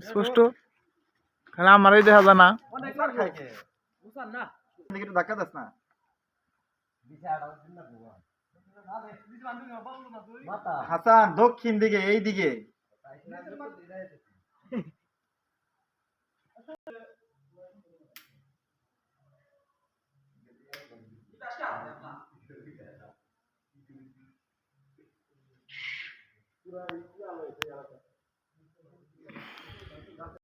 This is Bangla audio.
স্পষ্ট খালি আমারই দেখা যায় না ধাক্কা দাস না হাসান দক্ষিণ দিকে এই দিকে পুরা